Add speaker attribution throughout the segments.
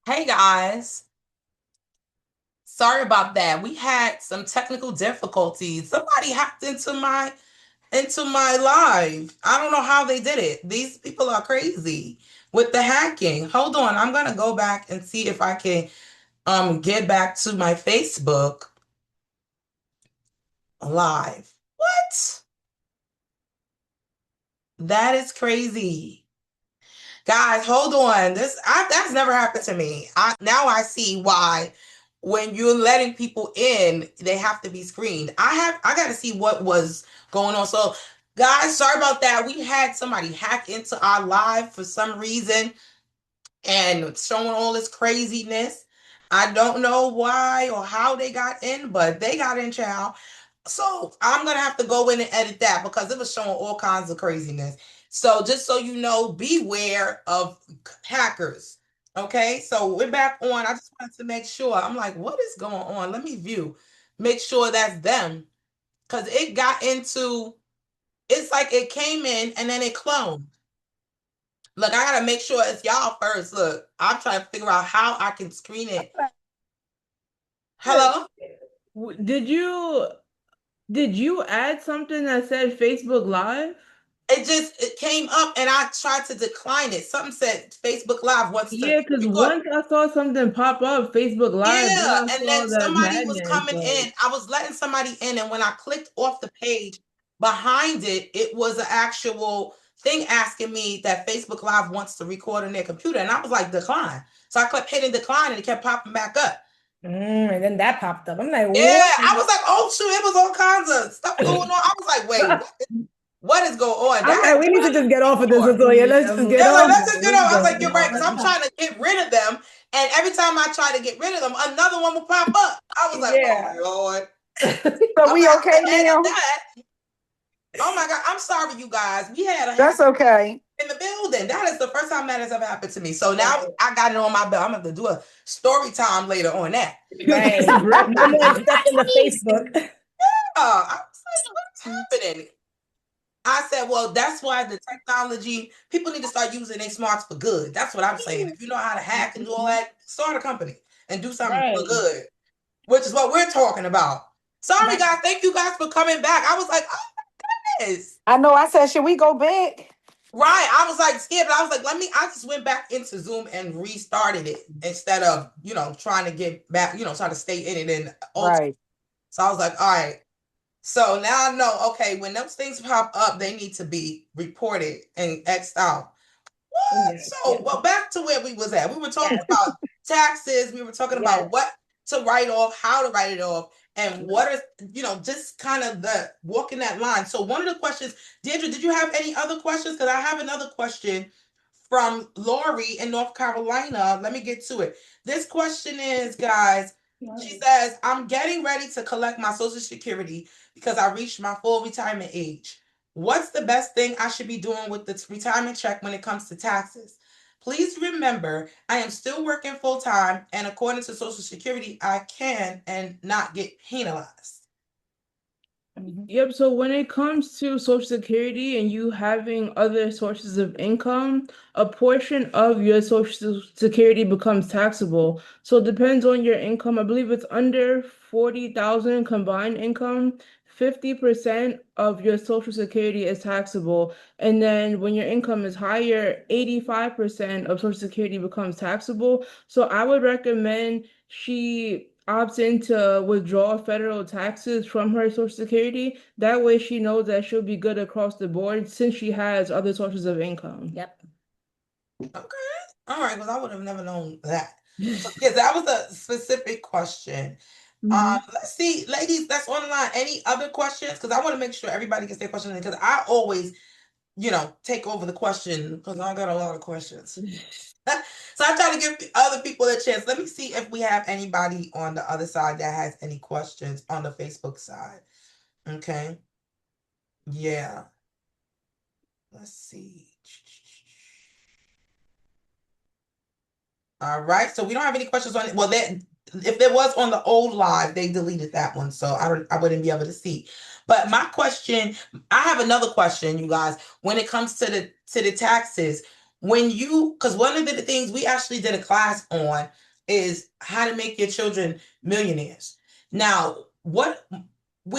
Speaker 1: Hey guys, sorry about that. We had some technical difficulties. Somebody hacked into my live. I don't know how they did it. These people are crazy with the hacking. Hold on, I'm gonna go back and see if I can get back to my Facebook live. What? That is crazy. Guys, hold on. That's never happened to me. I see why when you're letting people in, they have to be screened. I got to see what was going on. So, guys, sorry about that. We had somebody hack into our live for some reason and showing all this craziness. I don't know why or how they got in, but they got in, child. So I'm gonna have to go in and edit that because it was showing all kinds of craziness. So just so you know, beware of hackers. Okay, so we're back on. I just wanted to make sure. I'm like, what is going on? Let me view, make sure that's them because it got into. It's like it came in and then it cloned. Look, I gotta make sure it's y'all first. Look, I'm trying to figure out how I can screen it. Hello?
Speaker 2: Did you add something that said Facebook Live?
Speaker 1: It came up and I tried to decline it. Something said Facebook Live wants to
Speaker 2: Yeah, because
Speaker 1: record.
Speaker 2: once I saw something pop up, Facebook Live, then
Speaker 1: Yeah,
Speaker 2: I
Speaker 1: and
Speaker 2: saw
Speaker 1: then
Speaker 2: the
Speaker 1: somebody was
Speaker 2: madness.
Speaker 1: coming
Speaker 2: Like,
Speaker 1: in. I was letting somebody in, and when I clicked off the page behind it, it was an actual thing asking me that Facebook Live wants to record on their computer, and I was like, decline. So I kept hitting decline, and it kept popping back up.
Speaker 2: and then that popped up. I'm like,
Speaker 1: Yeah,
Speaker 2: what?
Speaker 1: I was like, oh shoot, it was all kinds of stuff going on. I was like, wait, what is going on?
Speaker 2: I'm
Speaker 1: That
Speaker 2: like, we need to just get off of this,
Speaker 1: sure.
Speaker 2: Latoya. Let's just get
Speaker 1: They're like,
Speaker 2: off of
Speaker 1: let's
Speaker 2: it.
Speaker 1: just get
Speaker 2: What's
Speaker 1: over. I was like,
Speaker 2: going
Speaker 1: you're right, because I'm
Speaker 2: on?
Speaker 1: trying to get rid of them. And every time I try to get rid of them, another one will pop up. I was like, oh
Speaker 2: Yeah.
Speaker 1: my Lord.
Speaker 3: So
Speaker 1: I'm
Speaker 3: we
Speaker 1: gonna have
Speaker 3: okay
Speaker 1: to edit
Speaker 3: now?
Speaker 1: that. Oh my God. I'm sorry, you guys. We had a
Speaker 3: That's
Speaker 1: hack
Speaker 3: okay.
Speaker 1: in the building. That is the first time that has ever happened to me. So now
Speaker 2: Right.
Speaker 1: I got it on my belt. I'm gonna have to do a story time later on that.
Speaker 2: Right. No more stuff in the Facebook.
Speaker 1: I was like, what's happening? I said, well, that's why the technology, people need to start using their smarts for good. That's what I'm saying. If you know how to hack and do all that, start a company and do something for
Speaker 2: Right.
Speaker 1: good, which is what we're talking about. Sorry,
Speaker 2: Right.
Speaker 1: guys. Thank you guys for coming back. I was like, oh, yes.
Speaker 3: I know I said, should we go big?
Speaker 1: Right. I was like scared, but I was like, I just went back into Zoom and restarted it instead of, trying to get back, trying to stay in it and alter.
Speaker 3: Right.
Speaker 1: So I was like, all right. So now I know, okay, when those things pop up, they need to be reported and X'd out. What?
Speaker 2: Yes.
Speaker 1: So,
Speaker 2: Yes.
Speaker 1: well, back to where we was at. We were talking
Speaker 2: Yes.
Speaker 1: about taxes. We were talking
Speaker 2: Yes.
Speaker 1: about what to write off, how to write it off, and what are, just kind of the walking that line. So, one of the questions, Deirdre, did you have any other questions? Because I have another question from Lori in North Carolina. Let me get to it. This question is, guys, she says, I'm getting ready to collect my Social Security because I reached my full retirement age. What's the best thing I should be doing with the retirement check when it comes to taxes? Please remember, I am still working full time, and according to Social Security, I can and not get penalized.
Speaker 2: Yep. So when it comes to Social Security and you having other sources of income, a portion of your Social Security becomes taxable. So it depends on your income. I believe it's under 40,000 combined income. 50% of your Social Security is taxable. And then when your income is higher, 85% of Social Security becomes taxable. So I would recommend she opts in to withdraw federal taxes from her Social Security. That way she knows that she'll be good across the board since she has other sources of income. Yep.
Speaker 1: Okay. All right, because I would have never known that. So, because that was a specific question.
Speaker 2: Mhm.
Speaker 1: Let's see, ladies, that's on the line. Any other questions? Because I want to make sure everybody gets their question in. Because I always, take over the question because I got a lot of questions. So I try to give other people a chance. Let me see if we have anybody on the other side that has any questions on the Facebook side. Okay. Yeah. Let's see. All right. So we don't have any questions on it. Well, that if there was on the old live, they deleted that one, so I wouldn't be able to see. But my question, I have another question, you guys. When it comes to the taxes, because one of the things we actually did a class on is how to make your children millionaires. Now, when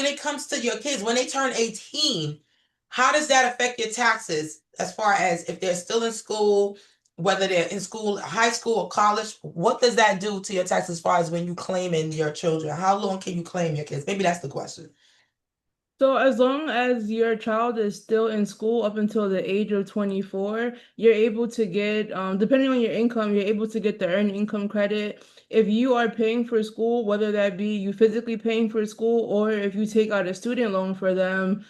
Speaker 1: it comes to your kids, when they turn 18, how does that affect your taxes as far as if they're still in school, whether they're in school, high school or college? What does that do to your taxes as far as when you claim in your children? How long can you claim your kids? Maybe that's the question.
Speaker 2: So as long as your child is still in school up until the age of 24, you're able to get, depending on your income, you're able to get the earned income credit. If you are paying for school, whether that be you physically paying for school or if you take out a student loan for them,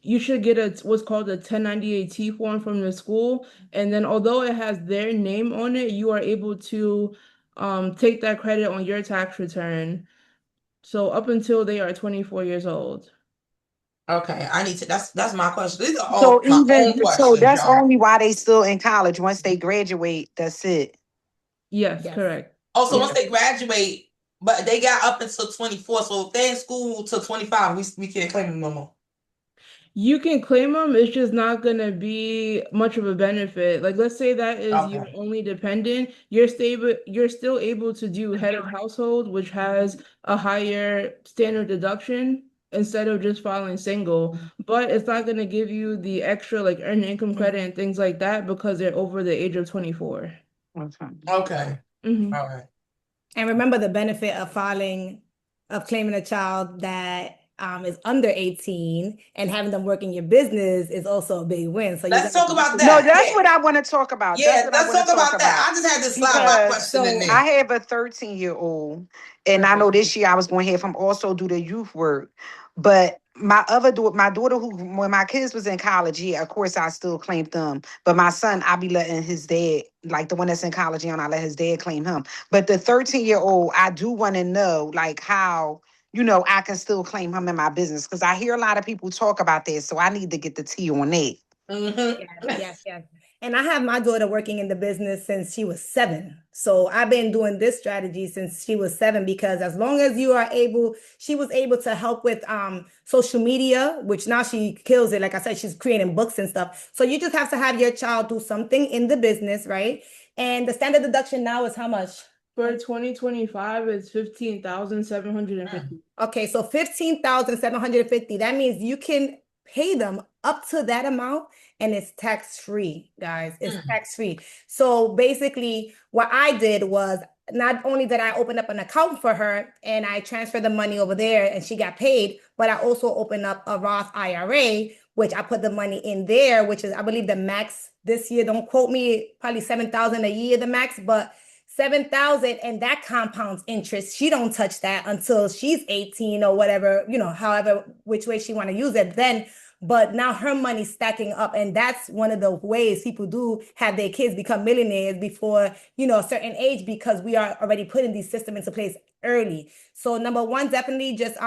Speaker 2: you should get what's called a 1098-T form from the school. And then although it has their name on it, you are able to take that credit on your tax return. So up until they are 24 years old.
Speaker 1: Okay, I need to. That's my question. These are all
Speaker 3: So
Speaker 1: my own
Speaker 3: so
Speaker 1: questions,
Speaker 3: that's
Speaker 1: y'all.
Speaker 3: only why they still in college. Once they graduate, that's it.
Speaker 2: Yes,
Speaker 4: Yes.
Speaker 2: correct.
Speaker 1: Also, once
Speaker 2: Yeah.
Speaker 1: they graduate, but they got up until 24. So if they're in school till 25, we can't claim them no more.
Speaker 2: You can claim them, it's just not gonna be much of a benefit. Like let's say that is your
Speaker 1: Okay.
Speaker 2: only dependent, you're still able to do head of household, which has a higher standard deduction instead of just filing single. But it's not gonna give you the extra like earned income credit and things like that because they're over the age of 24.
Speaker 3: Okay.
Speaker 1: Okay.
Speaker 2: Mhm.
Speaker 1: All right.
Speaker 4: And remember the benefit of claiming a child that is under 18 and having them work in your business is also a big win. So
Speaker 1: Let's talk about
Speaker 3: No,
Speaker 1: that.
Speaker 3: that's
Speaker 1: Yeah.
Speaker 3: what I want to talk about. That's
Speaker 1: Yeah,
Speaker 3: what I
Speaker 1: let's
Speaker 3: want
Speaker 1: talk
Speaker 3: to talk
Speaker 1: about that. I
Speaker 3: about.
Speaker 1: just had to slide my
Speaker 3: Because
Speaker 1: question in there.
Speaker 3: I have a 13-year-old, and I know this year I was going to have him also do the youth work. But my daughter, who when my kids was in college, yeah, of course I still claimed them. But my son, I be letting his dad, like the one that's in college, I let his dad claim him. But the 13-year-old, I do want to know like how. I can still claim him in my business because I hear a lot of people talk about this. So I need to get the tea on that.
Speaker 4: Yes. And I have my daughter working in the business since she was 7. So I've been doing this strategy since she was 7 because as long as she was able to help with social media, which now she kills it. Like I said, she's creating books and stuff. So you just have to have your child do something in the business, right? And the standard deduction now is how much?
Speaker 2: For 2025, it's 15,750.
Speaker 4: Okay, so 15,750. That means you can pay them up to that amount and it's tax-free, guys. It's tax-free. So basically, what I did was not only did I open up an account for her and I transferred the money over there and she got paid, but I also opened up a Roth IRA, which I put the money in there, which is, I believe, the max this year. Don't quote me, probably 7,000 a year, the max, but 7,000, and that compounds interest. She don't touch that until she's 18 or whatever, however, which way she want to use it then. But now her money's stacking up. And that's one of the ways people do have their kids become millionaires before, a certain age, because we are already putting these systems into place early. So number one, definitely just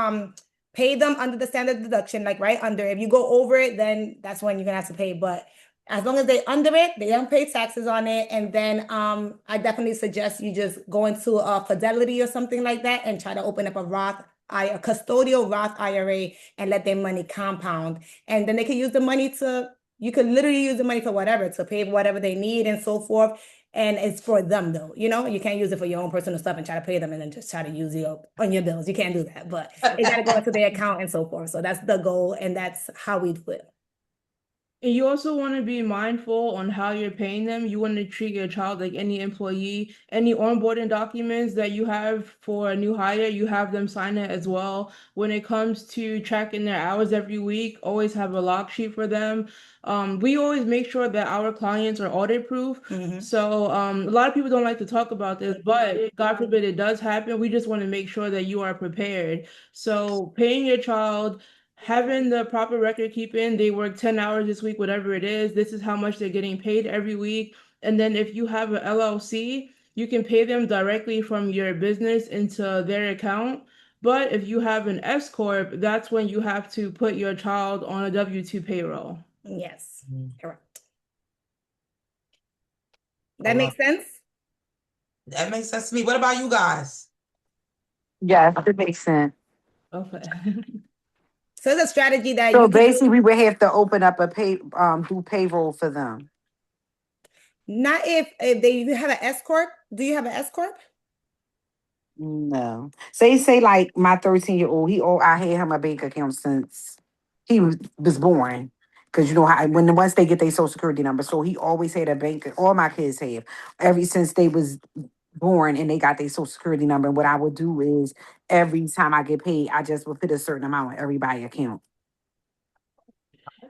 Speaker 4: pay them under the standard deduction, like right under. If you go over it, then that's when you're gonna have to pay. But as long as they're under it, they don't pay taxes on it. And then I definitely suggest you just go into a Fidelity or something like that and try to open up a custodial Roth IRA and let their money compound. And then they can use the money you could literally use the money for whatever, to pay for whatever they need and so forth. And it's for them though, you can't use it for your own personal stuff and try to pay them and then just try to use it on your bills. You can't do that, but it got to go into their account and so forth. So that's the goal and that's how we do it.
Speaker 2: And you also want to be mindful on how you're paying them. You want to treat your child like any employee. Any onboarding documents that you have for a new hire, you have them sign it as well. When it comes to tracking their hours every week, always have a log sheet for them. We always make sure that our clients are audit proof. So a lot of people don't like to talk about this, but God forbid it does happen. We just want to make sure that you are prepared. So paying your child, having the proper record keeping, they work 10 hours this week, whatever it is, this is how much they're getting paid every week. And then if you have an LLC, you can pay them directly from your business into their account. But if you have an S Corp, that's when you have to put your child on a W-2 payroll.
Speaker 4: Yes, correct. That makes sense?
Speaker 1: That makes sense to me. What about you guys?
Speaker 3: Yes, it makes sense.
Speaker 2: Okay.
Speaker 4: So it's a strategy that
Speaker 3: So
Speaker 4: you can
Speaker 3: basically, we would have to open up do payroll for them.
Speaker 4: Not if they you have an S corp. Do you have an S corp?
Speaker 3: No. Say like my 13-year-old, I had him a bank account since he was born. Cause you know how once they get their social security number. So he always had a bank, all my kids have, ever since they was born and they got their social security number. And what I would do is every time I get paid, I just would put a certain amount in everybody's account.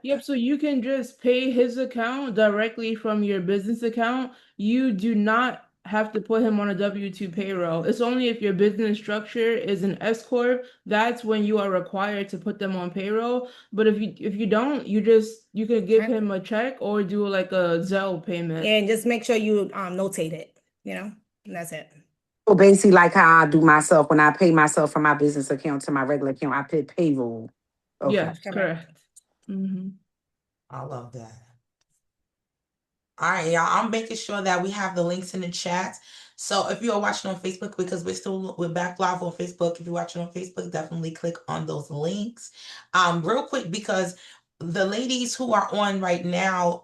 Speaker 2: Yep, so you can just pay his account directly from your business account. You do not have to put him on a W-2 payroll. It's only if your business structure is an S corp, that's when you are required to put them on payroll. But if you don't, you can give him a check or do like a Zelle payment.
Speaker 4: And just make sure you notate it, and that's it.
Speaker 3: So basically like how I do myself, when I pay myself from my business account to my regular account, I put payroll. Okay.
Speaker 2: Yes, correct.
Speaker 1: I love that. All right, y'all. I'm making sure that we have the links in the chat. So if you are watching on Facebook, because we're back live on Facebook. If you're watching on Facebook, definitely click on those links. Real quick, because the ladies who are on right now,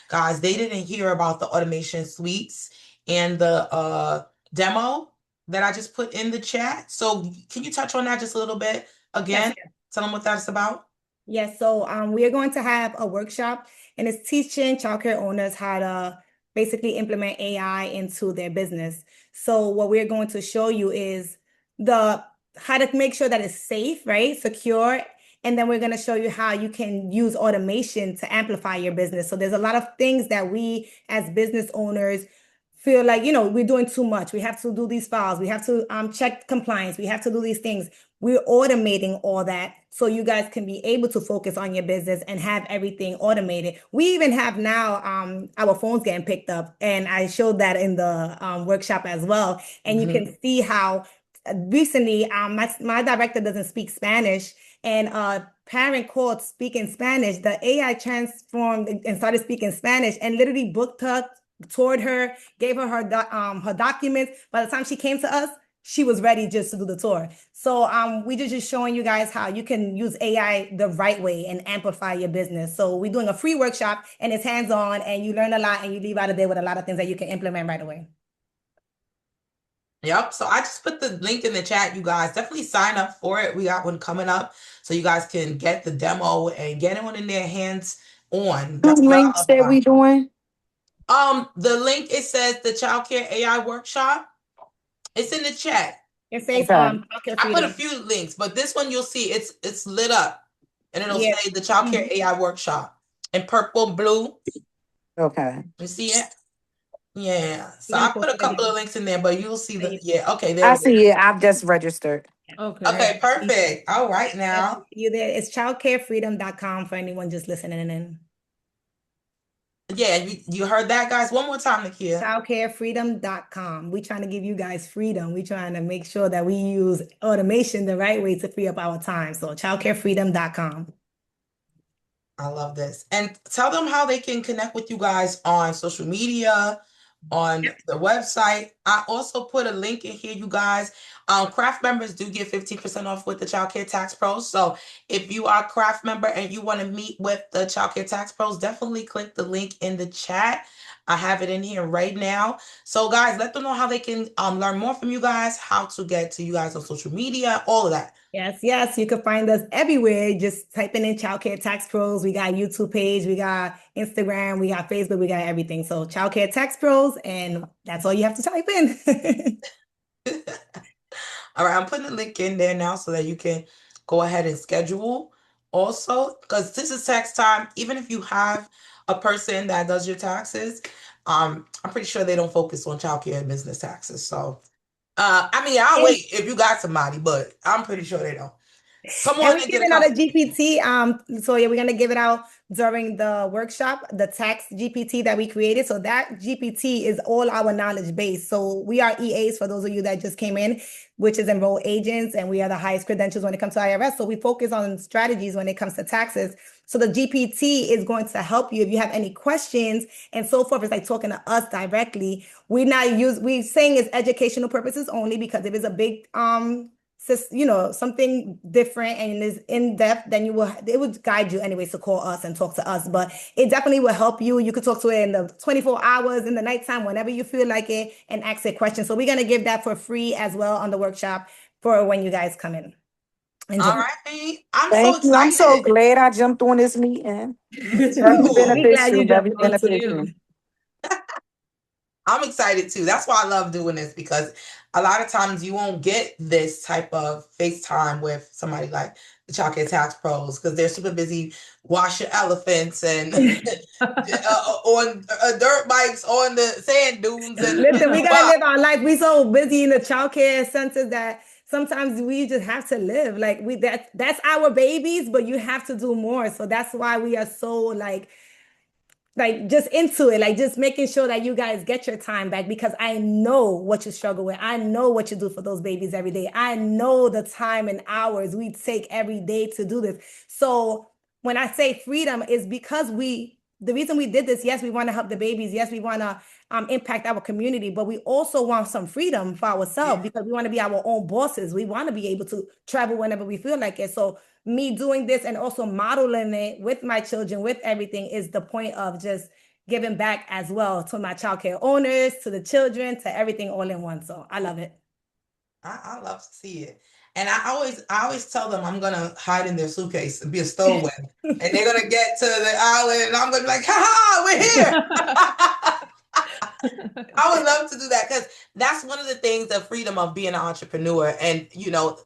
Speaker 1: guys, they didn't hear about the automation suites and the demo that I just put in the chat. So can you touch on that just a little bit again?
Speaker 4: Yes.
Speaker 1: Tell them what that's about.
Speaker 4: Yes, so we are going to have a workshop, and it's teaching childcare owners how to basically implement AI into their business. So what we're going to show you is how to make sure that it's safe, right? Secure. And then we're going to show you how you can use automation to amplify your business. So there's a lot of things that we as business owners feel like, we're doing too much. We have to do these files. We have to check compliance. We have to do these things. We're automating all that so you guys can be able to focus on your business and have everything automated. We even have now our phones getting picked up, and I showed that in the workshop as well. And you can see how recently my director doesn't speak Spanish, and a parent called speaking Spanish. The AI transformed and started speaking Spanish and literally booked her, toured her, gave her her documents. By the time she came to us, she was ready just to do the tour. So we just showing you guys how you can use AI the right way and amplify your business. So we're doing a free workshop, and it's hands-on, and you learn a lot, and you leave out of there with a lot of things that you can implement right away.
Speaker 1: Yep. So I just put the link in the chat, you guys. Definitely sign up for it. We got one coming up, so you guys can get the demo and get it in their hands on.
Speaker 3: That's links that we doing.
Speaker 1: The link, it says the Childcare AI workshop. It's in the chat.
Speaker 4: It says
Speaker 1: I put a few links, but this one you'll see it's lit up, and it'll say the Childcare AI workshop in purple, blue.
Speaker 3: Okay.
Speaker 1: You see it? Yeah. So I put a couple of links in there, but you'll see okay, there
Speaker 3: I see it. I've just registered.
Speaker 1: Okay, perfect. All right now.
Speaker 4: You there. It's childcarefreedom.com for anyone just listening in.
Speaker 1: Yeah, you heard that, guys. One more time, Nakia.
Speaker 4: Childcarefreedom.com. We're trying to give you guys freedom. We're trying to make sure that we use automation the right way to free up our time. So childcarefreedom.com.
Speaker 1: I love this. And tell them how they can connect with you guys on social media, on the website. I also put a link in here, you guys. Craft members do get 15% off with the Childcare Tax Pros. So if you are a Craft member and you want to meet with the Childcare Tax Pros, definitely click the link in the chat. I have it in here right now. So guys, let them know how they can learn more from you guys, how to get to you guys on social media, all of that.
Speaker 4: Yes. You can find us everywhere. Just typing in Childcare Tax Pros. We got YouTube page, we got Instagram, we got Facebook, we got everything. So Childcare Tax Pros, and that's all you have to type in.
Speaker 1: All right, I'm putting the link in there now so that you can go ahead and schedule also, because this is tax time. Even if you have a person that does your taxes, I'm pretty sure they don't focus on childcare and business taxes. So I'll wait if you got somebody, but I'm pretty sure they don't. Come on,
Speaker 4: and we're giving out a GPT. So we're gonna give it out during the workshop, the tax GPT that we created. So that GPT is all our knowledge base. So we are EAs for those of you that just came in, which is enrolled agents, and we are the highest credentials when it comes to IRS. So we focus on strategies when it comes to taxes. So the GPT is going to help you if you have any questions and so forth. It's like talking to us directly. We're saying it's educational purposes only, because if it's a big something different and is in depth, then it would guide you anyways to call us and talk to us. But it definitely will help you. You could talk to it in the 24 hours, in the nighttime, whenever you feel like it, and ask it questions. So we're gonna give that for free as well on the workshop for when you guys come in.
Speaker 1: All right. I'm so
Speaker 3: Thank you. I'm so
Speaker 1: excited.
Speaker 3: glad I jumped on this meeting. Very
Speaker 1: Cool.
Speaker 4: We glad you
Speaker 3: beneficial, very
Speaker 4: jumped on
Speaker 3: beneficial.
Speaker 4: too.
Speaker 1: I'm excited too. That's why I love doing this, because a lot of times you won't get this type of FaceTime with somebody like the Childcare Tax Pros, because they're super busy washing elephants and on dirt bikes on the sand dunes. And
Speaker 4: Listen, we gotta live our life. We so busy in the childcare centers that sometimes we just have to live. Like that's our babies, but you have to do more. So that's why we are so like just into it, like just making sure that you guys get your time back, because I know what you struggle with. I know what you do for those babies every day. I know the time and hours we take every day to do this. So when I say freedom is because the reason we did this, yes, we want to help the babies. Yes, we want to impact our community, but we also want some freedom for ourselves because we want to be our own bosses. We want to be able to travel whenever we feel like it. So me doing this and also modeling it with my children, with everything, is the point of just giving back as well to my childcare owners, to the children, to everything all in one. So I love it.
Speaker 1: I love to see it. And I always tell them I'm gonna hide in their suitcase and be a stowaway. And they're gonna get to the island and I'm gonna be like, ha ha, we're here. I would love to do that, because that's one of the things, the freedom of being an entrepreneur. And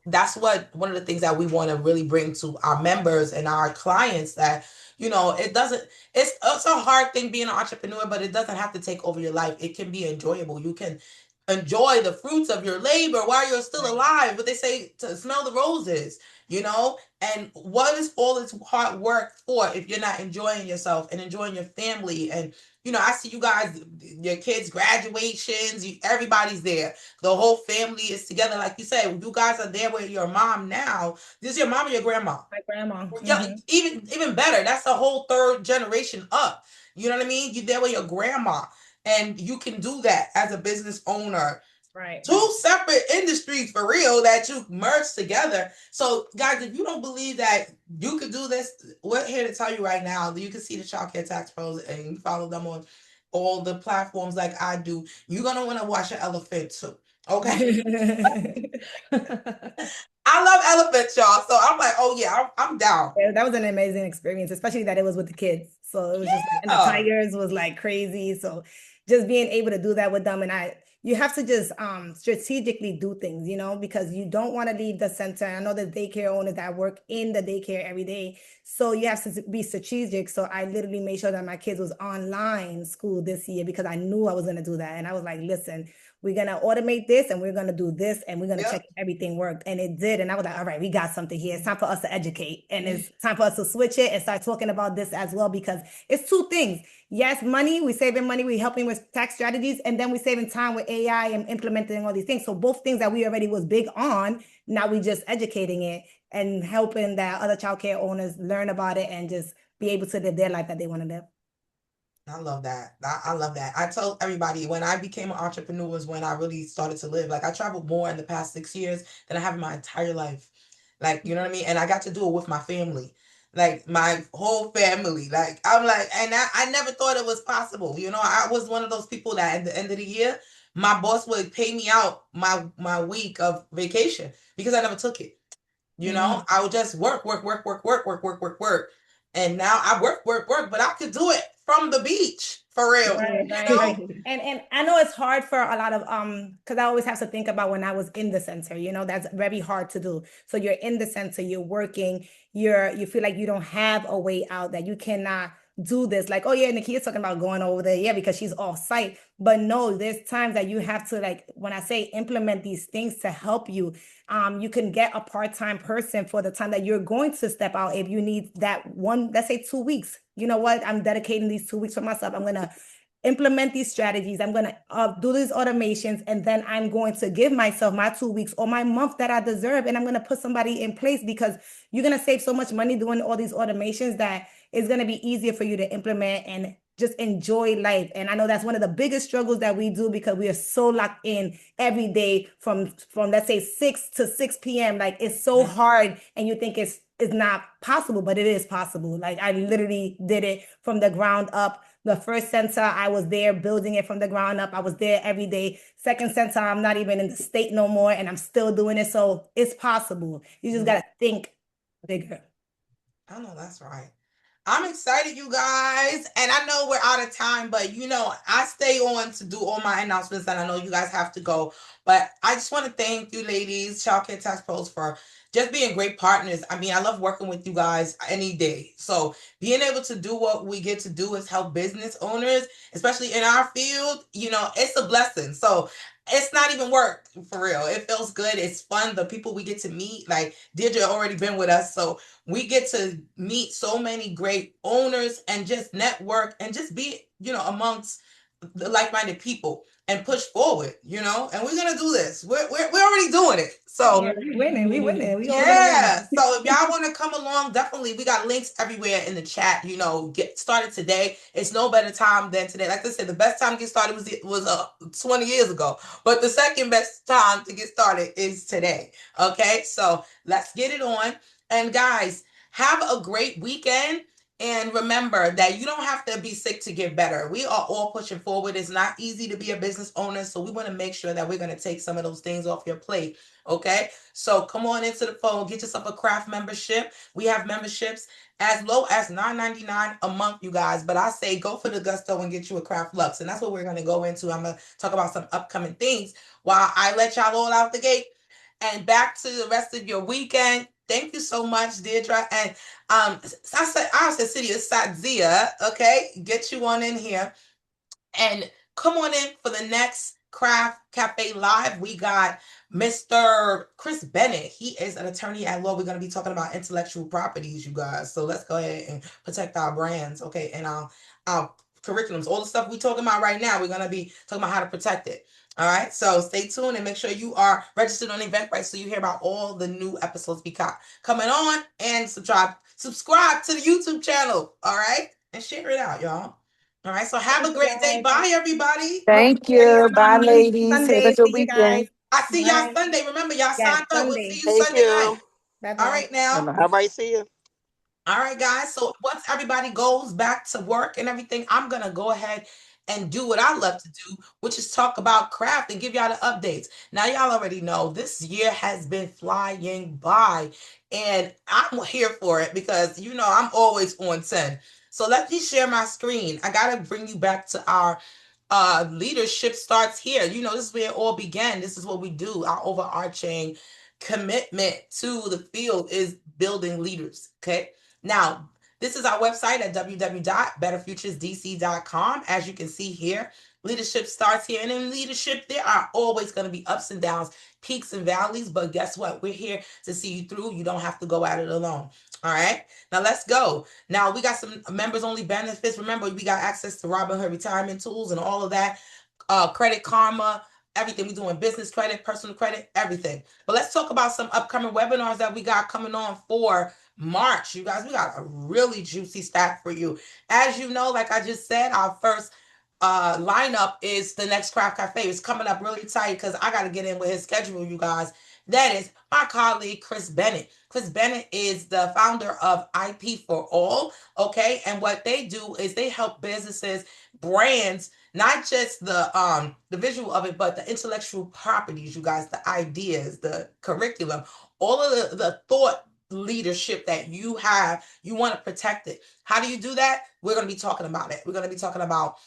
Speaker 1: that's one of the things that we want to really bring to our members and our clients, that it's a hard thing being an entrepreneur, but it doesn't have to take over your life. It can be enjoyable. You can enjoy the fruits of your labor while you're still alive. But they say to smell the roses, and what is all this hard work for if you're not enjoying yourself and enjoying your family? And I see you guys, your kids' graduations, everybody's there. The whole family is together. Like you said, you guys are there with your mom now. This is your mom or your grandma?
Speaker 4: My grandma.
Speaker 1: Yeah, even better. That's the whole third generation up. You know what I mean? You're there with your grandma, and you can do that as a business owner.
Speaker 4: Right.
Speaker 1: Two separate industries for real that you merge together. So guys, if you don't believe that you could do this, we're here to tell you right now that you can see the Childcare Tax Pros and you follow them on all the platforms like I do. You're going to want to watch an elephant too. Okay. I love elephants, y'all. So I'm like, oh yeah, I'm down.
Speaker 4: Yeah, that was an amazing experience, especially that it was with the kids. So it was just and the tigers was like crazy. So just being able to do that with them, and you have to just strategically do things, because you don't want to leave the center. I know the daycare owners that work in the daycare every day. So you have to be strategic. So I literally made sure that my kids was online school this year because I knew I was going to do that. And I was like, listen, we're going to automate this and we're going to do this and we're going to check if everything worked. And it did. And I was like, all right, we got something here. It's time for us to educate. And it's time for us to switch it and start talking about this as well, because it's two things. Yes, money, we're saving money, we're helping with tax strategies, and then we're saving time with AI and implementing all these things. So both things that we already was big on, now we just educating it and helping that other childcare owners learn about it and just be able to live their life that they want to live.
Speaker 1: I love that. I love that. I told everybody when I became an entrepreneur was when I really started to live. Like I traveled more in the past 6 years than I have in my entire life. Like, you know what I mean? And I got to do it with my family. Like my whole family. Like I'm like, and I never thought it was possible. I was one of those people that at the end of the year, my boss would pay me out my week of vacation because I never took it. I would just work. And now I work, but I could do it from the beach for real.
Speaker 4: Right. And I know it's hard for a lot of because I always have to think about when I was in the center, that's very hard to do. So you're in the center, you're working, you feel like you don't have a way out, that you cannot do this. Like, oh yeah, Nikki is talking about going over there, yeah, because she's off site. But no, there's times that you have to, like, when I say implement these things to help you, you can get a part-time person for the time that you're going to step out. If you need that one, let's say 2 weeks, you know what? I'm dedicating these 2 weeks for myself. I'm going to implement these strategies. I'm going to do these automations, and then I'm going to give myself my 2 weeks or my month that I deserve. And I'm going to put somebody in place, because you're going to save so much money doing all these automations that it's going to be easier for you to implement and just enjoy life. And I know that's one of the biggest struggles that we do because we are so locked in every day from let's say 6 to 6 p.m. Like it's so hard, and you think it's not possible, but it is possible. Like I literally did it from the ground up. The first center, I was there building it from the ground up. I was there every day. Second center, I'm not even in the state no more, and I'm still doing it. So it's possible. You just gotta think bigger.
Speaker 1: I know that's right. I'm excited, you guys. And I know we're out of time, but I stay on to do all my announcements, and I know you guys have to go. But I just want to thank you, ladies, Childcare Tax Pros, for just being great partners. I mean, I love working with you guys any day. So being able to do what we get to do is help business owners, especially in our field, it's a blessing. So it's not even work, for real. It feels good. It's fun. The people we get to meet, like Deirdre already been with us. So we get to meet so many great owners and just network and just be, amongst the like-minded people and push forward, and we're gonna do this. We're already doing it. So
Speaker 4: we winning. We
Speaker 1: yeah. So if y'all want to come along, definitely we got links everywhere in the chat. Get started today. It's no better time than today. Like I said, the best time to get started was 20 years ago, but the second best time to get started is today. Okay, so let's get it on. And guys, have a great weekend. And remember that you don't have to be sick to get better. We are all pushing forward. It's not easy to be a business owner. So we want to make sure that we're going to take some of those things off your plate. Okay. So come on into the phone, get yourself a craft membership. We have memberships as low as $9.99 a month, you guys. But I say go for the gusto and get you a craft lux. And that's what we're going to go into. I'm going to talk about some upcoming things while I let y'all all out the gate. And back to the rest of your weekend. Thank you so much, Deirdre. And I said City of Sadzia, okay? Get you on in here. And come on in for the next Craft Cafe Live. We got Mr. Chris Bennett. He is an attorney at law. We're going to be talking about intellectual properties, you guys. So let's go ahead and protect our brands, okay? And our curriculums, all the stuff we're talking about right now, we're going to be talking about how to protect it. All right, so stay tuned and make sure you are registered on Eventbrite so you hear about all the new episodes we got coming on, and subscribe to the YouTube channel. All right, and share it out, y'all. All right, so have a great day. Bye, everybody.
Speaker 3: Thank you. Bye, ladies.
Speaker 4: Sunday,
Speaker 3: have a good weekend.
Speaker 1: I see y'all Sunday. Remember, y'all signed up. We'll see you
Speaker 5: Thank
Speaker 1: Sunday night.
Speaker 4: Bye-bye.
Speaker 1: All right, now.
Speaker 5: All right, see you.
Speaker 1: All right, guys. So once everybody goes back to work and everything, I'm going to go ahead and do what I love to do, which is talk about craft and give y'all the updates. Now, y'all already know this year has been flying by, and I'm here for it because, I'm always on 10. So let me share my screen. I got to bring you back to our leadership starts here. This is where it all began. This is what we do. Our overarching commitment to the field is building leaders. Okay. Now, this is our website at www.betterfuturesdc.com. As you can see here, leadership starts here. And in leadership, there are always going to be ups and downs, peaks and valleys. But guess what? We're here to see you through. You don't have to go at it alone. All right. Now let's go. Now we got some members only benefits. Remember, we got access to Robinhood retirement tools and all of that. Credit Karma, everything. We're doing business credit, personal credit, everything. But let's talk about some upcoming webinars that we got coming on for March. You guys, we got a really juicy stack for you. As you know, like I just said, our first lineup is the next Craft Cafe. It's coming up really tight because I got to get in with his schedule, you guys. That is my colleague, Chris Bennett. Chris Bennett is the founder of IP for All, okay? And what they do is they help businesses, brands, not just the visual of it, but the intellectual properties, you guys, the ideas, the curriculum, all of the thought leadership that you have, you want to protect it. How do you do that? We're going to be talking about it. We're going to be talking about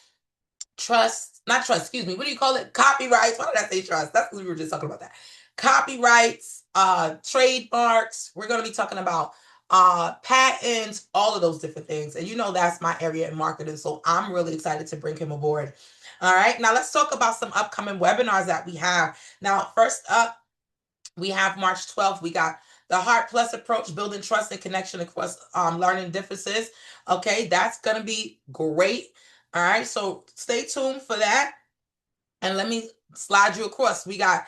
Speaker 1: not trust, excuse me. What do you call it? Copyrights. Why did I say trust? That's because we were just talking about that. Copyrights, trademarks. We're going to be talking about patents, all of those different things. And that's my area in marketing. So I'm really excited to bring him aboard. All right. Now let's talk about some upcoming webinars that we have. Now, first up, we have March 12th. We got the Heart Plus approach, building trust and connection across learning differences. Okay, that's going to be great. All right, so stay tuned for that. And let me slide you across. We got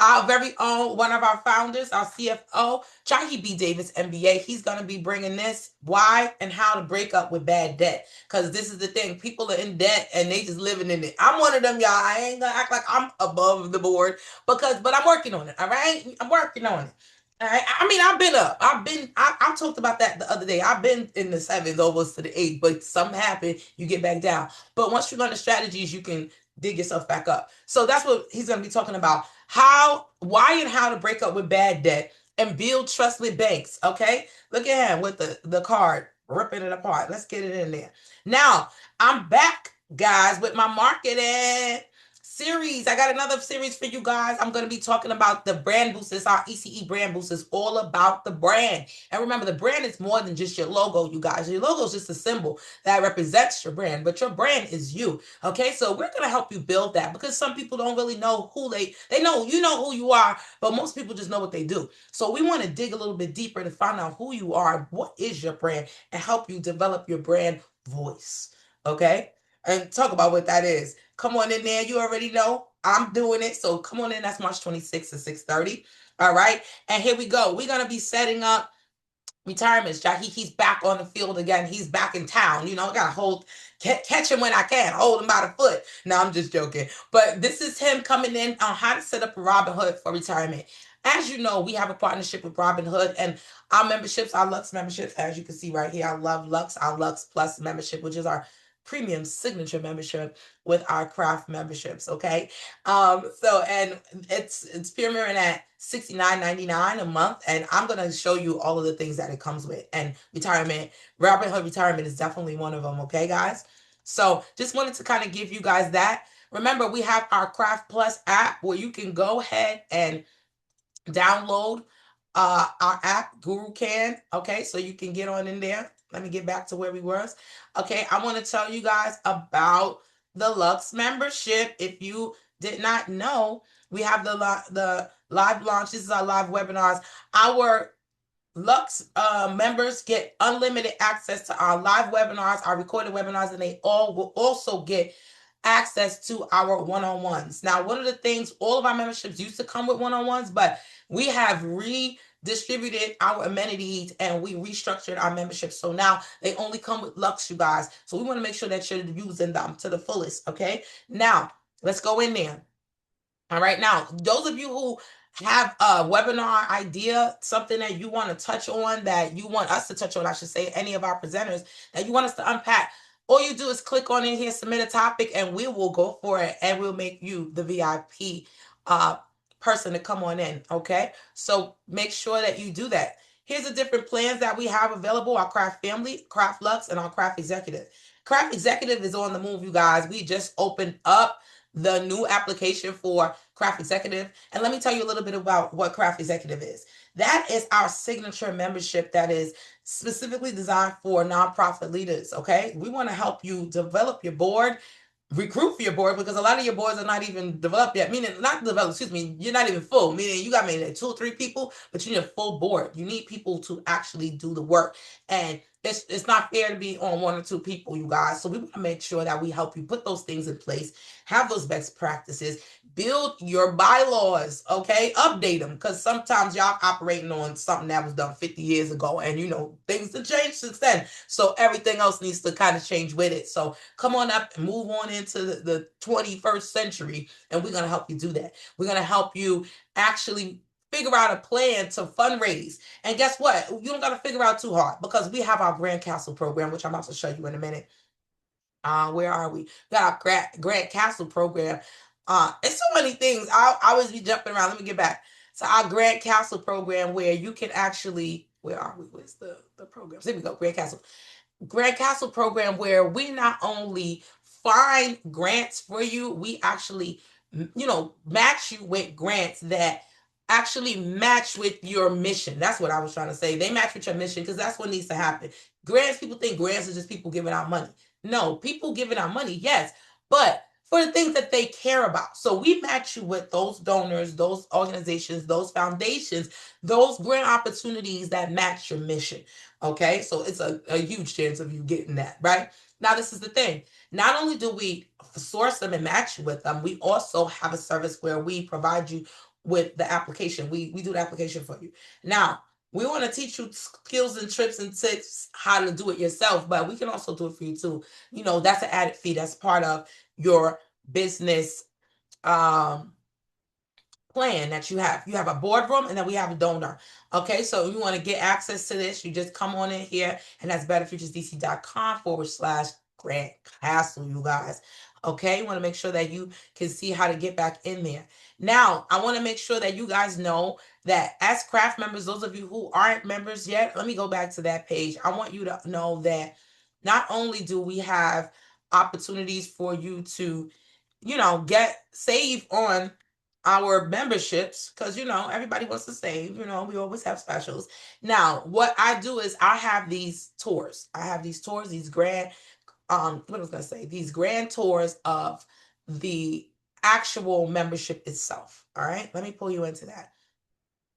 Speaker 1: our very own, one of our founders, our CFO, Jahi B. Davis, MBA. He's going to be bringing this, why and how to break up with bad debt. Because this is the thing. People are in debt and they just living in it. I'm one of them, y'all. I ain't going to act like I'm above the board but I'm working on it. All right. I'm working on it. I mean, I've been up. I talked about that the other day. I've been in the 7s, almost to the 8, but something happened, you get back down. But once you learn the strategies, you can dig yourself back up. So that's what he's going to be talking about. Why and how to break up with bad debt and build trust with banks. Okay. Look at him with the card, ripping it apart. Let's get it in there. Now, I'm back, guys, with my marketing series. I got another series for you guys. I'm going to be talking about the brand boosters. Our ECE brand boosters, all about the brand. And remember, the brand is more than just your logo, you guys. Your logo is just a symbol that represents your brand, but your brand is you. Okay, so we're going to help you build that, because some people don't really know who they know. You know who you are, but most people just know what they do. So we want to dig a little bit deeper to find out who you are, what is your brand, and help you develop your brand voice. Okay, and talk about what that is. Come on in there. You already know I'm doing it. So come on in. That's March 26th at 6:30. All right. And here we go. We're going to be setting up retirements. He's back on the field again. He's back in town. You know, I got to catch him when I can, hold him by the foot. No, I'm just joking. But this is him coming in on how to set up a Robinhood for retirement. As you know, we have a partnership with Robinhood, and our memberships, our Lux memberships, as you can see right here, I love Lux, our Lux Plus membership, which is our premium signature membership with our craft memberships. Okay. And it's premiering at $69.99 a month. And I'm going to show you all of the things that it comes with. And Robinhood retirement is definitely one of them. Okay, guys. So just wanted to kind of give you guys that. Remember, we have our Craft Plus app where you can go ahead and download our app, Guru Can. Okay, so you can get on in there. Let me get back to where we were. Okay, I want to tell you guys about the Lux membership. If you did not know, we have the live launch. This is our live webinars. Our Lux members get unlimited access to our live webinars, our recorded webinars, and they all will also get access to our one-on-ones. Now, one of the things, all of our memberships used to come with one-on-ones, but we have redistributed our amenities and we restructured our membership. So now they only come with Lux, you guys. So we want to make sure that you're using them to the fullest. Okay. Now let's go in there. All right. Now, those of you who have a webinar idea, something that you want to touch on, that you want us to touch on, I should say, any of our presenters that you want us to unpack, all you do is click on in here, submit a topic, and we will go for it, and we'll make you the VIP person to come on in, okay? So make sure that you do that. Here's the different plans that we have available: our Craft Family, Craft Lux, and our Craft Executive. Craft Executive is on the move, you guys. We just opened up the new application for Craft Executive. And let me tell you a little bit about what Craft Executive is. That is our signature membership that is specifically designed for nonprofit leaders, okay? We want to help you develop your board, recruit for your board, because a lot of your boards are not even developed yet, meaning not developed, excuse me, you're not even full, meaning you got maybe 2 or 3 people, but you need a full board. You need people to actually do the work. And it's not fair to be on 1 or 2 people, you guys. So we want to make sure that we help you put those things in place, have those best practices, build your bylaws, okay? Update them, because sometimes y'all operating on something that was done 50 years ago, and you know, things have changed since then. So everything else needs to kind of change with it. So come on up and move on into the 21st century, and we're going to help you do that. We're going to help you actually figure out a plan to fundraise. And guess what? You don't got to figure out too hard, because we have our Grand Castle program, which I'm about to show you in a minute. Where are we? We got our Grand Castle program. It's so many things. I always be jumping around. Let me get back. So our Grand Castle program, where you can actually, where are we? Where's the programs? Here we go. Grand Castle program, where we not only find grants for you, we actually, match you with grants that actually match with your mission. That's what I was trying to say. They match with your mission, because that's what needs to happen. Grants, people think grants are just people giving out money. No, people giving out money, yes, but for the things that they care about. So we match you with those donors, those organizations, those foundations, those grant opportunities that match your mission. Okay, so it's a huge chance of you getting that, right? Now, this is the thing. Not only do we source them and match you with them, we also have a service where we provide you with the application. We do the application for you. Now, we want to teach you skills and trips and tips how to do it yourself, but we can also do it for you too. You know, that's an added fee. That's part of your business plan that you have. You have a boardroom, and then we have a donor. Okay, so you want to get access to this, you just come on in here, and that's betterfuturesdc.com/Grant Castle, you guys. Okay, you want to make sure that you can see how to get back in there. Now, I want to make sure that you guys know that as craft members, those of you who aren't members yet, let me go back to that page. I want you to know that not only do we have opportunities for you to, you know, get save on our memberships, because you know everybody wants to save, you know, we always have specials. Now what I do is I have these tours, these grand what I was gonna say, these grand tours of the actual membership itself. All right, let me pull you into that.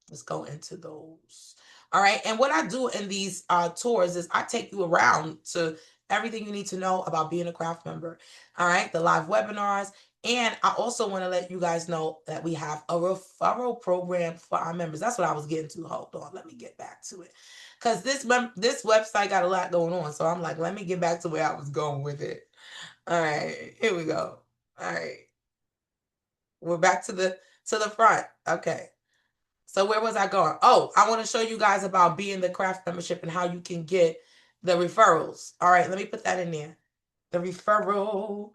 Speaker 1: Let's go into those. All right, and what I do in these tours is I take you around to everything you need to know about being a craft member. All right, the live webinars. And I also want to let you guys know that we have a referral program for our members. That's what I was getting to. Hold on, let me get back to it. Because this website got a lot going on. So I'm like, let me get back to where I was going with it. All right, here we go. All right. We're back to the front. Okay. So where was I going? Oh, I want to show you guys about being the craft membership and how you can get the referrals. All right, let me put that in there. The referral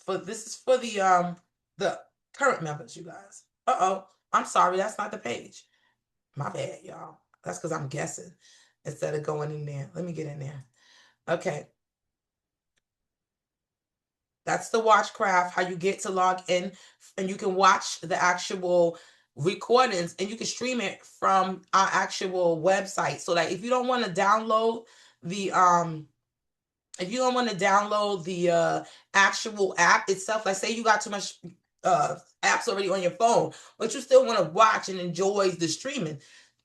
Speaker 1: for this is for the current members, you guys. I'm sorry, that's not the page. My bad, y'all. That's because I'm guessing instead of going in there. Let me get in there. Okay. That's the Watchcraft, how you get to log in, and you can watch the actual recordings, and you can stream it from our actual website. So that if you don't want to download the actual app itself, like say you got too much apps already on your phone, but you still want to watch and enjoy the streaming,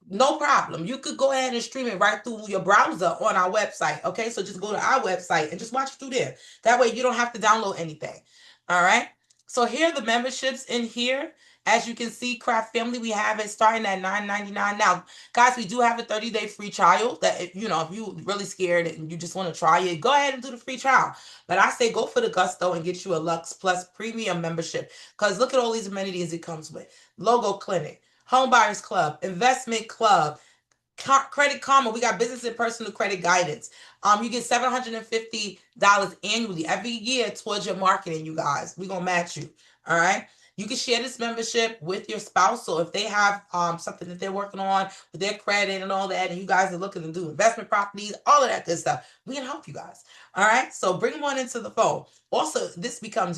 Speaker 1: no problem. You could go ahead and stream it right through your browser on our website. Okay, so just go to our website and just watch it through there. That way you don't have to download anything. All right, so here are the memberships in here. As you can see, Craft Family, we have it starting at $9.99. Now, guys, we do have a 30-day free trial that, if you're really scared and you just want to try it, go ahead and do the free trial. But I say go for the gusto and get you a Lux Plus premium membership, because look at all these amenities it comes with. Logo Clinic, Home Buyers Club, Investment Club, Credit Karma. We got business and personal credit guidance. You get $750 annually every year towards your marketing, you guys. We're gonna match you. All right. You can share this membership with your spouse. So if they have something that they're working on with their credit and all that, and you guys are looking to do investment properties, all of that good stuff, we can help you guys. All right. So bring one into the phone. Also, you become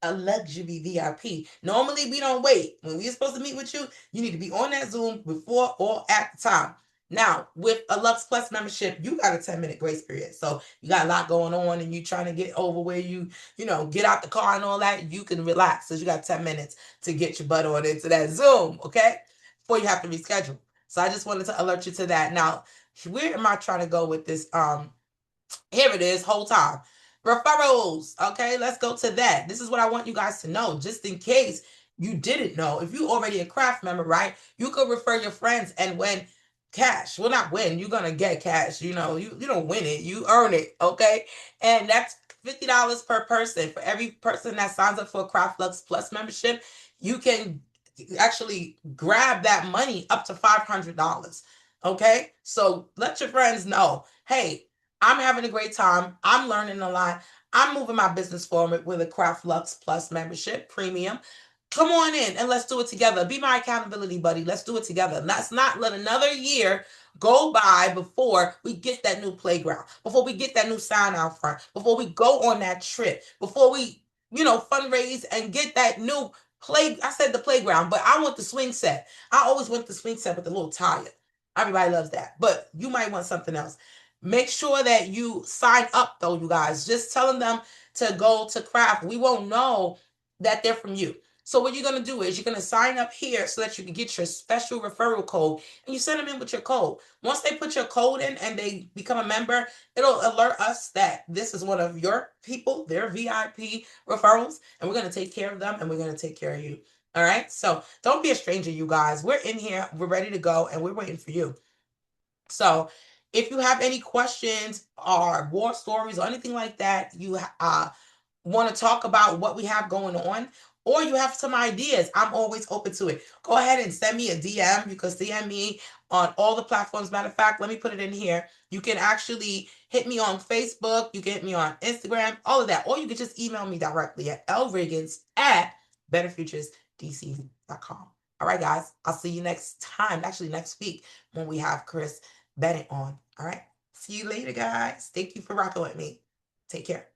Speaker 1: a luxury VIP. Normally, we don't wait. When we're supposed to meet with you, you need to be on that Zoom before or at the time. Now, with a Lux Plus membership, you got a 10-minute grace period. So you got a lot going on and you trying to get over where you get out the car and all that, you can relax, because you got 10 minutes to get your butt on into that Zoom, okay? Before you have to reschedule. So I just wanted to alert you to that. Now, where am I trying to go with this? Here it is, whole time. Referrals, okay? Let's go to that. This is what I want you guys to know, just in case you didn't know. If you already a craft member, right, you could refer your friends and win cash. Well, not win, you're gonna get cash. You don't win it, you earn it, okay? And that's $50 per person. For every person that signs up for a Craft Lux Plus membership, you can actually grab that money up to $500. Okay, so let your friends know, hey, I'm having a great time, I'm learning a lot, I'm moving my business forward with a Craft Lux Plus membership premium. Come on in and let's do it together. Be my accountability buddy. Let's do it together. Let's not let another year go by before we get that new playground, before we get that new sign out front, before we go on that trip, before we, fundraise and get that new I said the playground, but I want the swing set. I always want the swing set with the little tire. Everybody loves that, but you might want something else. Make sure that you sign up though, you guys. Just telling them to go to Craft, we won't know that they're from you. So what you're going to do is you're going to sign up here so that you can get your special referral code, and you send them in with your code. Once they put your code in and they become a member, it'll alert us that this is one of your people, their VIP referrals, and we're going to take care of them, and we're going to take care of you. All right? So don't be a stranger, you guys. We're in here. We're ready to go, and we're waiting for you. So if you have any questions or war stories or anything like that, you want to talk about what we have going on, or you have some ideas, I'm always open to it. Go ahead and send me a DM. You can DM me on all the platforms. Matter of fact, let me put it in here. You can actually hit me on Facebook. You can hit me on Instagram, all of that. Or you can just email me directly at lriggins@betterfuturesdc.com. All right, guys. I'll see you next time, actually next week, when we have Chris Bennett on. All right. See you later, guys. Thank you for rocking with me. Take care.